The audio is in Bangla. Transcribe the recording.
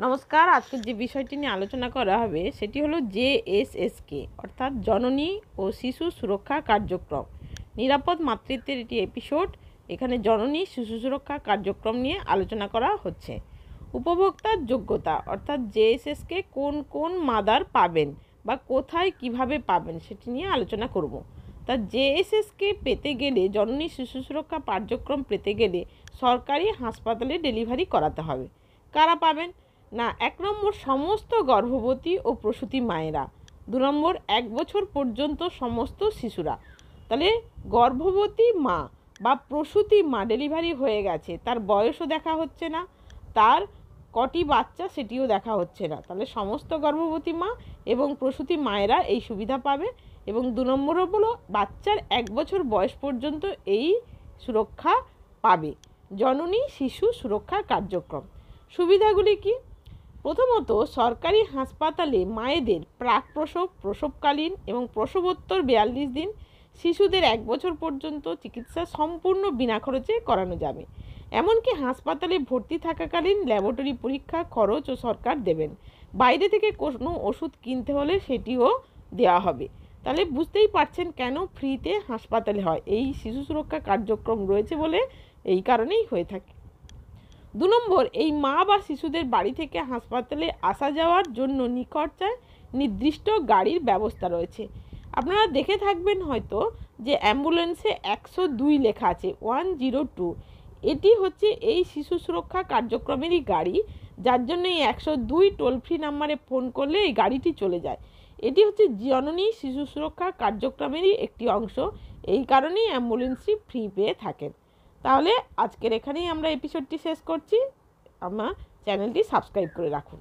নমস্কার। আজকে যে বিষয়টি নিয়ে আলোচনা করা হবে সেটি হলো জেএসএসকে অর্থাৎ জননী ও শিশু সুরক্ষা কার্যক্রম। নিরাপদ মাতৃত্বের এটি এপিসোড। এখানে জননী শিশু সুরক্ষা কার্যক্রম নিয়ে আলোচনা করা হচ্ছে। উপভোক্তার যোগ্যতা অর্থাৎ জেএসএসকে কোন কোন মাদার পাবেন বা কোথায় কিভাবে পাবেন সেটি নিয়ে আলোচনা করব। তা জেএসএসকে পেতে গেলে, জননী শিশু সুরক্ষা কার্যক্রম পেতে গেলে সরকারি হাসপাতালে ডেলিভারি করাতে হবে। কারা পাবেন? না, 1 নম্বর সমস্ত গর্ভবতী ও প্রসূতি মায়েরা, 2 নম্বর 1 বছর পর্যন্ত সমস্ত শিশুরা। তাহলে গর্ভবতী মা বা প্রসূতি মা, ডেলিভারি হয়ে গেছে, তার বয়সও দেখা হচ্ছে না, তার কটি বাচ্চা সেটিও দেখা হচ্ছে না, তাহলে সমস্ত গর্ভবতী মা এবং প্রসূতি মায়েরা এই সুবিধা পাবে। এবং 2 নম্বর হলো বাচ্চার 1 বছর বয়স পর্যন্ত এই সুরক্ষা পাবে। জননী শিশু সুরক্ষা কার্যক্রম সুবিধাগুলি কি? প্রথমত, সরকারি হাসপাতালে মায়েদের প্রাক প্রসব, প্রসবকালীন এবং প্রসবোত্তর 42 দিন, শিশুদের 1 বছর পর্যন্ত চিকিৎসা সম্পূর্ণ বিনা খরচে করানো যাবে। এমনকি হাসপাতালে ভর্তি থাকাকালীন ল্যাবরেটরি পরীক্ষা খরচও সরকার দেবেন। বাইরে থেকে কোনো ওষুধ কিনতে হলে সেটিও দেওয়া হবে। তাহলে বুঝতেই পারছেন কেন ফ্রিতে হাসপাতালে হয়। এই শিশু সুরক্ষা কার্যক্রম রয়েছে বলে এই কারণেই হয়ে থাকে। 2 নম্বর, এই মা বা শিশুদের বাড়ি থেকে হাসপাতালে আসা যাওয়ার জন্য নিখরচায় নির্দিষ্ট গাড়ির ব্যবস্থা রয়েছে। আপনারা দেখে থাকবেন হয়তো যে অ্যাম্বুলেন্সে 102 লেখা আছে, 102। এটি হচ্ছে এই শিশু সুরক্ষা কার্যক্রমেরই গাড়ি, যার জন্য এই 102 টোল ফ্রি নাম্বারে ফোন করলে এই গাড়িটি চলে যায়। এটি হচ্ছে জননী শিশু সুরক্ষা কার্যক্রমেরই একটি অংশ। এই কারণেই অ্যাম্বুলেন্সটি ফ্রি পেয়ে থাকেন। তাহলে আজকের এখানেই আমরা এপিসোডটি শেষ করছি। আমার চ্যানেলটি সাবস্ক্রাইব করে রাখুন।